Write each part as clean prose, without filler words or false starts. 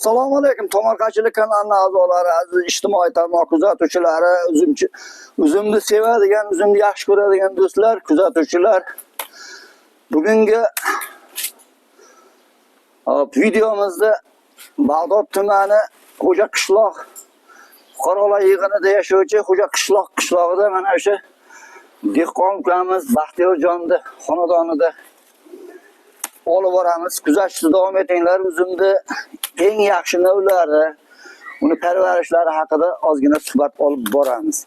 Assalomu alaykum. Tomorqachilik kanalining a'zolari, aziz ijtimoiy tarmoq kuzatuvchilari, uzumni sevadigan, uzumni yaxshi ko'radigan do'stlar, kuzatuvchilar. Bugungi videomizda Bag'dod tumani Xo'ja qishloq fuqarolar yig'inida yashovchi Xo'ja qishloq qishlog'ida mana o'sha dehqon ukamiz Baxtiyorjonni xonadonida olib boramiz. Kuzatishda davom etinglar. Uzumni eng yaxshi navlari, uni parvarishlari haqida ozgina suhbat olib boramiz.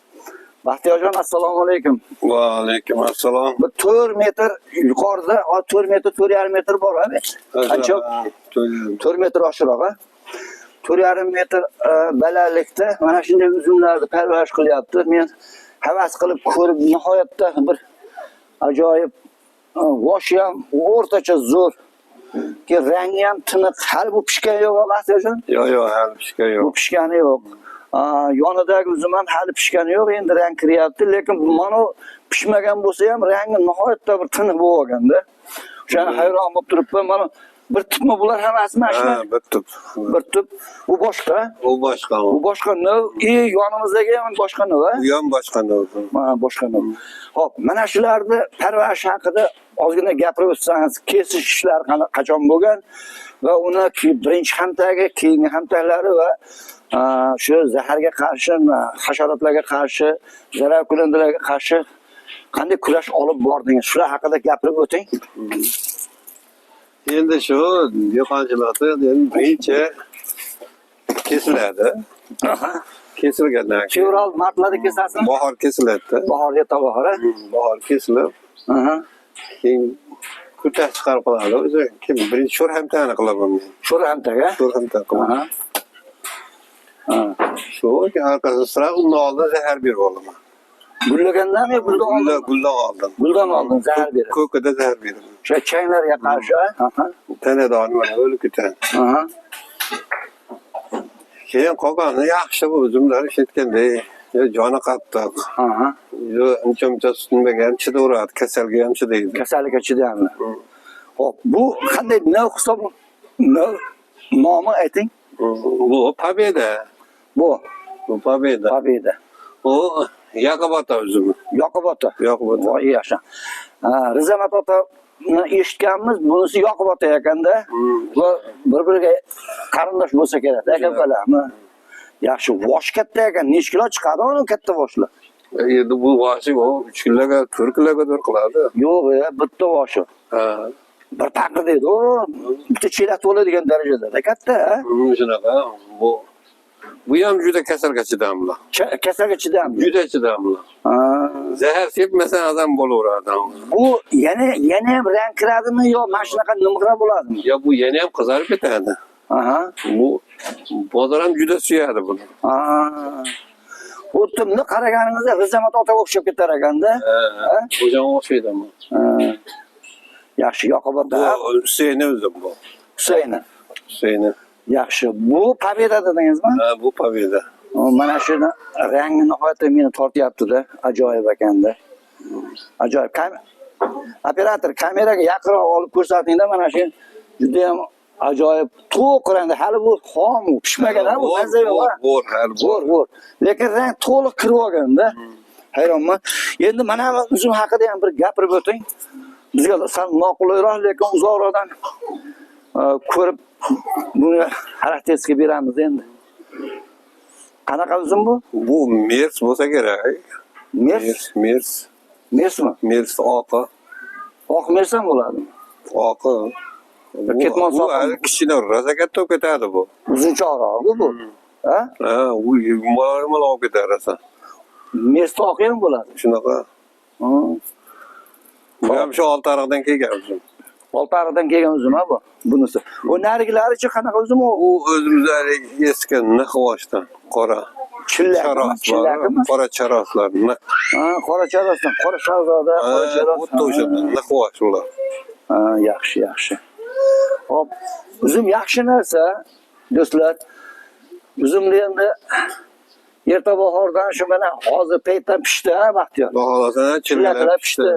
Baxtiyorjon, assalomu alaykum. Va alaykum assalom. 4 metr yuqorida, 4 metr, 4,5 metr bor, ha? Qancha? 4 metr oshiroq, ha? 4,5 metr balandlikda mana shunday uzumlarni parvarish qilyapti. Men havas qilib ko'rib, nihoyatda bir ajoyib, voshi ham o'rtacha zo'r. Ki rangi ham tiniq, hali bu pishgan yo'q, Baxtiyorjon? Yo'q, hali pishgan yo'q. Bu pishgani yo'q. Yonidagi uzum ham hali pishgani yo'q, endi rang kiryapti, lekin mana pishmagan bo'lsa ham rangi nihoyatda bir tiniq bo'lib olganda. O'shani hayron bo'lib turibman. Mana bir tupmi bular hammasi mana shu? Ha, bir tup. Bir tup. U boshqa? U boshqa. U boshqa nav. Yonimizdagi ham boshqa nav, ha? U ham boshqa nav. Mana boshqa nav. Xo'p, mana shularni parvarish haqida ozgina gapirib o'tsangiz, kesish ishlari qachon bo'lgan va uni birinchi hamtagi, keyingi hamtaklari va shu zaharga qarshi, hasharotlarga qarshi, zarar kunandalarga qarshi qanday kurash olib bordingiz? Shular haqida gapirib o'ting. Endi shu dehqonchilikda birinchi kesiladi. Kesilgandan keyin Fevral, martlarda kesasizmi? bahor kesiladi. Bahorga bahor, Bahor kesilib, keyin kutash chiqarib qoladi. O'zi kim birinchi sho'r hamtani qilaman men. Sho'r hamtaga? Sho'r hamta qilaman. Shu arkasi sira undan oldin zahar berib olaman. Gullagandanmi, guldan oldin? Guldan oldin. Guldan oldin zahar berib. Ko'kida zahar beraman. O'sha changlarga qarshi, Tanadoni mana o'lik kutan. Keyin qolgani yaxshi bu uzumlar ishlatganda, joni qattiq. Uncha tutinmagan chidaveradi, kasalga ham chidaydi. Kasallikka chidaydi. Xo'p, bu qanday nav hisob? Nomi ayting. Bu Pobeda. Bu Pobeda. Pobeda. U Yoqubota uzumi. Yoqubota. Yoqubota. Voy yaxshi. Rizamat ota eshitganmiz, bunisi Yoqubota ekanda. Va bir-biriga qarindosh bo'lsa kerak, aka-ukalarmi? Yaxshi, vosh katta ekan. Necha kilo chiqadi uni katta voshlar? Endi bu voshi 3 kiloga, 4 kiloga qiladi. Yo'q, bitta voshi. Bir taqir deydi, bitta chelak bo'ladigan darajada. Katta, ha? Shunaqa. Bu ham juda kasalga chidamli. Kasalga chidamli. Juda chidamli. Zahar sepmasa odam bo'laveradi. Bu yana ham rang kiradimi yo mana shunaqa nimg'ira bo'ladimi? Ya bu yana ham qizarib ketadi. Bu bozor ham juda suyadi buni. O'ttimni qaraganingizda Rizamat otaga o'xshab ketar ekanda. O'zanga o'xshaydi ama. Yaxshi, Yoqubota. Bu Husayni o'zim bu. Husayni. Yaxshi. Bu Pobeda dedingizmi? Ha, bu Pobeda. Mana shuni rangi nihoyatda meni tortyapti-da, ajoyib ekanda. Ajoyib. Operator, kameraga yaqinroq olib ko'rsating-da, mana shu juda ham ajoyib to'q rangda. Hali bu xom, pishmagan, bu mazza yo'q. Zo'r. Lekin rang to'liq kirib olganda. Hayronman. Endi mana uzum haqida ham bir gapirib o'ting. Bizga sal noqulayroq, lekin uzoqroqdan ko'rib buni xarakteristika beramiz endi. Qanaqa uzum bu? Bu Mers bo'lsa kerak. Mers. Mersmi? Mers oqi. Oq mers ham bo'ladimi? Oqi. Ketmon soq. Bu kichkina rosa katta bo'lib ketadi bu. Uzunchoqroq bu. Ha? U yumaloq olib ketadi rosa. Mers oqi ham bo'ladi. Shunaqa. Bu ham shu Oltiariqdan kelgan uzum. Oltiariqdan kelgan uzum bu. Bunisi. Bu narigilarichi qanaqa uzum u? U o'zimizning eski Nixvoshdan, qora. Chillakmi? Qora charoslar. Qora charosdan, qora shahzoda, qora charos. Xuddi o'shandan Nixvosh ular. Yaxshi. Hop, uzum yaxshi narsa, do'stlar. Uzumni endi erta bahordan shu mana hozir paytdan pishdi, Baxtiyor. Baholasan, chillaklab pishdi.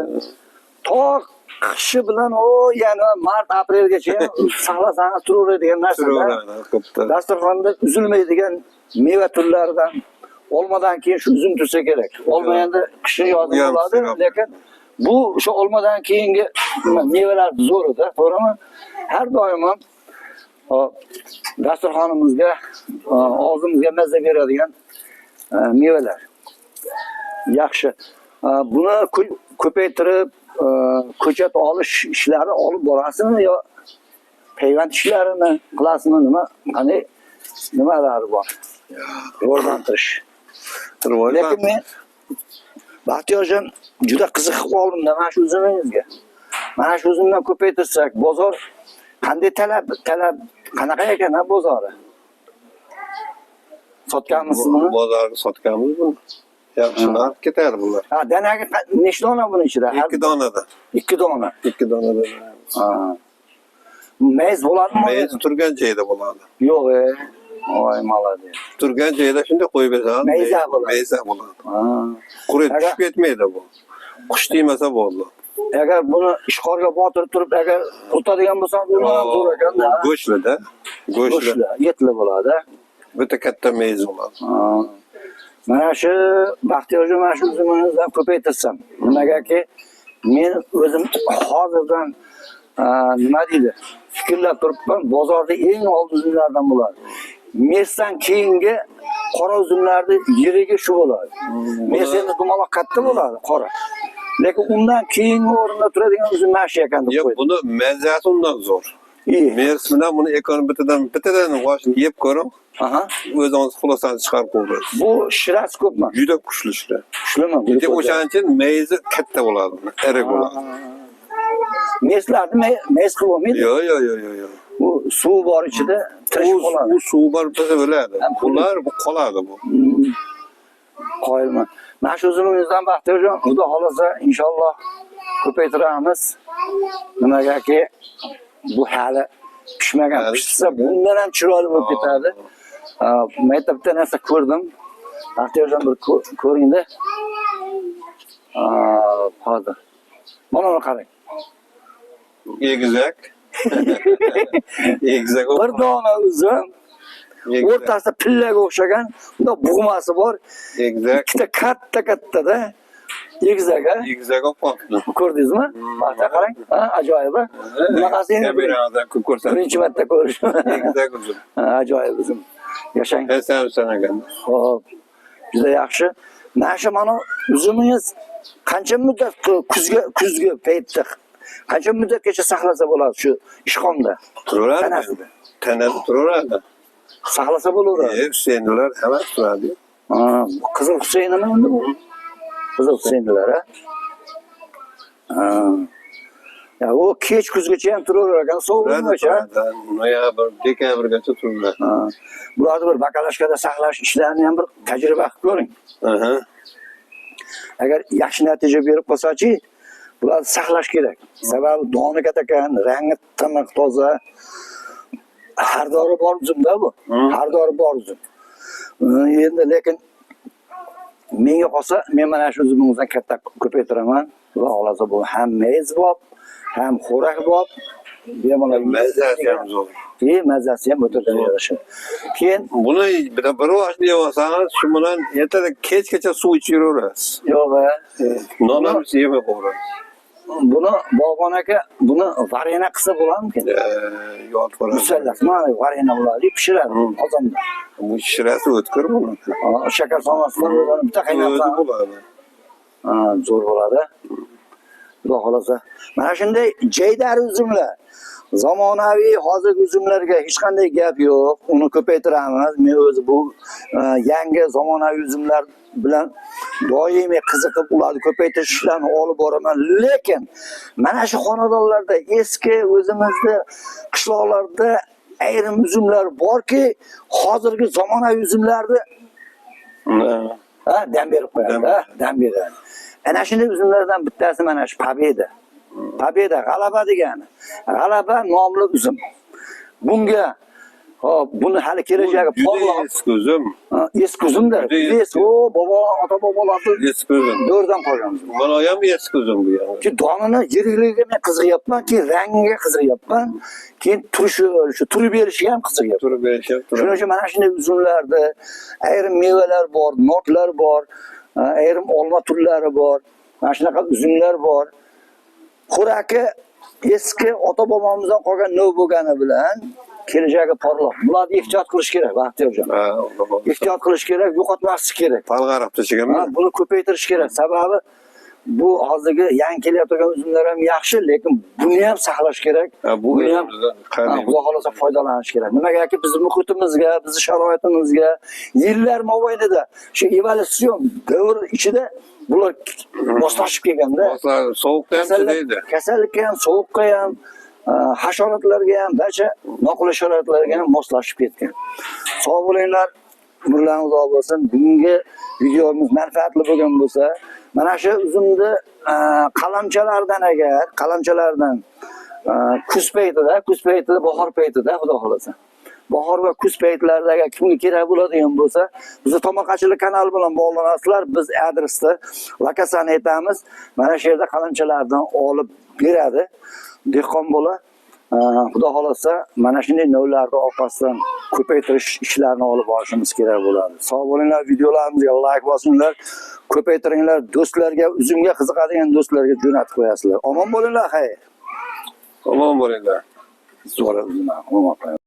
Toq qishi bilan o yana mart aprelgacha saqlasangiz turaveradigan narsa. Turaveradi. Dasturxonda uzilmaydigan meva turlaridan olmadan keyin shu uzum tursa kerak. Olmaganda qishi yozib bo'ladi, lekin bu o'sha olmadan keyingi mevalar zo'rida, to'g'rimi? Har doim ham dasturxonimizga, og'zimizga mazza beradigan mevalar. Yaxshi. Buni ko'paytirib ko'chat olish ishlari olib borasizmi yo payvand ishlarini qilasizmi, qanday nimalar bor? Rivojlantirish. Lekin men Baxtiyorjon juda qiziqib qoldim-da mana shu uzumingizga. Mana shu uzumdan ko'paytirsak, bozor qanday talab qanaqa ekan bozori? Sotganmisiz buni? Bozorga sotganmiz buni. Yaxshilar ketadi bular. Ha, danaga nechta dona buni ichida? 2 donada. 2 dona. 2 donada. Ha. Mayiz bo'ladimi? Mayiz turgan joyda bo'ladi. Yo'q, Oy, malades. Turgan joyda shunday qo'yib bersan, Mayiza bo'ladi. Mayiza bo'ladi. Ha. Qurib tushib ketmaydi bu. Qush tiymasa bo'ldi. Agar buni ishqorga botirib turib, agar qutadigan bo'lsa, uni ham zo'r ekan-da. Go'shtli-da. Go'shtli. Yetli bo'ladi. O'ta katta mayiz bo'ladi. Mana shu Baxtiyorjon mana shu uzumingizdan ko'paytirsam, nimagaki men o'zim hozirdan nima deydi? Fikrlab turibman, bozorda eng old uzumlardan bo'ladi. Mesdan keyingi qora uzumlarni yeriga shu bo'ladi. Mesdan dumaloq katta bo'ladi, qora. Lekin undan keyingi o'rinda turadigan uzum mana shu ekan deb qo'ydim. Yo'q, buni mazasi undan zo'r. Mers bilan buni bittadan boshini yeb ko'ring. Aha. O'zingiz xulosani chiqarib qo'yasiz. Bu shirasi ko'pmi? Juda kuchli shira. Kuchlimi? Endi o'shaning uchun mayizi katta bo'ladi, iri bo'ladi. Meslarni mes qilib olmaydi. Yo'q. Bu suv bor ichida tirishib qoladi. Bu suv bor bo'lsa o'ladi. Bular bu qoladi bu. Qoyilman. Mana shu uzumingizdan Baxtiyorjon, Xudo xolasa inshaalloh ko'paytiramiz. Nimagaki bu hali pishmagan. Pishsa bundan ham chiroyli bo'lib ketadi. Maktabda narsa ko'rdim. Baxtiyorjon bir ko'ringda. Hozir. Mana qarang. Egizak. Egizak. Bir dona uzum. O'rtasida pillaga o'xshagan, bunda bug'masi bor. Egizak. Ikkita katta-katta-da egizak, ha? Egizak olib qolibdi. Ko'rdingizmi? Mana qarang, ajoyib. Bunaqasi endi kameradan ko'rsatdim. Birinchi marta ko'rishim. Egizak uzum. Ajoyib uzum. Yashang. Sanagan. Xo'p. Juda yaxshi. Mana shu uzumingiz qancha muddat kuzga paytda qancha muddatgacha saqlasa bo'ladi shu ishxonda? Turaveradi. Tanada turaveradi. Saqlasa bo'laveradi. Husaynlar hamma turadi. Qizil Husaynmi endi bu? Qizil Husaynlar, ha? Ya u kech kuzgacha ham turaverar ekan, sovuqgacha. Noyabr, dekabrgacha turadi. Bularni bir bakalashkada saqlash ishlarini ham bir tajriba qilib ko'ring. Agar yaxshi natija berib qolsa-chi, bularni saqlash kerak. Sababi doni katta ekan, rangi tiniq, toza. Har dori bor uzumda bu. Har dori bor uzum. Endi lekin menga qolsa, men mana shu uzumimizdan katta ko'paytiraman. Xudo xolasa bu ham mayiz bor, ham xo'rak bor. Bemalol mazasi ham zo'r. Mazasi ham o'ta yarasha. Keyin buni bir vaqt yevasangiz, shu bilan ertaga kechgacha suv ichib yuraverasiz. Yo'q, non ham yemay qo'yasiz. Buni Bog'bon aka, buni varena qilsa bo'ladimi? Yod bo'ladi. Musallasma varena bo'ladi, pishiradi qozonda. Bu shirasi o'tkir bo'ladi. Shakar solmasdan o'zini bitta qaynatsa bo'ladi. Zo'r bo'ladi. Xudo xolasa. Mana shunday jaydari uzumlar. Zamonaviy hozirgi uzumlarga hech qanday gap yo'q. Uni ko'paytiramiz. Men o'zi bu yangi zamonaviy uzumlar bilan doimiy qiziqib ularni ko'paytirish ishlarini olib boraman. Lekin mana shu xonadonlarda eski o'zimizda qishloqlarda ayrim uzumlar borki, hozirgi zamonaviy uzumlarni dam berib qo'yadi, dam beradi. Ana shunday uzumlardan bittasi mana shu Pobeda. Pobeda g'alaba degani. G'alaba nomli uzum. Bunga Hop, buni hali kelajagi Juda eski uzum. eski uzumda. Juda Eski, o baba, ota bobolarni Eski uzum. do'rdan qolganmiz. Mana o ham eski uzum bu yani. Ki donini yirigligiga men qiziqyapman, keyin rangiga qiziqyapman, keyin turishi, turib berishiga ham qiziqyapman. Turib berishyapti. Shuning uchun mana shunday uzumlarni ayrim mevalar bor, notlar bor, ayrim olma turlari bor, mana shunaqa uzumlar bor. Xo'raki eski ota bobomizdan qolgan nov bo'lgani bilan kelajagi porloq. Bularni ehtiyot qilish kerak, Baxtiyorjon. Ha, Ehtiyot qilish kerak, yo'qotmaslik kerak. palg'arib tashiganmi? Buni ko'paytirish kerak. Sababi bu hozirgi yangi kelayotgan uzumlar ham yaxshi, lekin buni ham saqlash kerak. Ha, bu buni ham Xudo xolasa foydalanish kerak. Nimagaki bizning muhitimizga, bizning sharoitimizga yillar mobaynida shu evolyutsion davr ichida bular moslashib kelganda, sovuqda ham chidaydi. kasallikka ham, sovuqqa ham, hasharotlarga ham, barcha noqulay sharoitlarga ham moslashib ketgan. Sog' bo'linglar, umrlaringiz uzoq bo'lsin. Bugungi videomiz manfaatli bo'lgan bo'lsa, mana shu uzumni qalamchalardan kuz paytida, bahor paytida, xudo xolasa. Bahor va kuz paytlarida agar kimga kerak bo'ladigan bo'lsa, bizni Tomorqachilik kanali bilan bog'lanasizlar. Biz adresda lokasiyani aytamiz. Mana shu yerda qalamchalardan olib beradi. Dehqon bola, xudo xolasa, mana shunday novlarni orqasidan ko'paytirish ishlarini olib borishimiz kerak bo'ladi. Sog' bo'linglar, videolarimizga like bosinglar, ko'paytiringlar, do'stlarga, uzumga qiziqadigan do'stlarga jo'natib qo'yasizlar. Omon bo'linglar, xayr. Omon bo'linglar. Zo'r uzum, omon.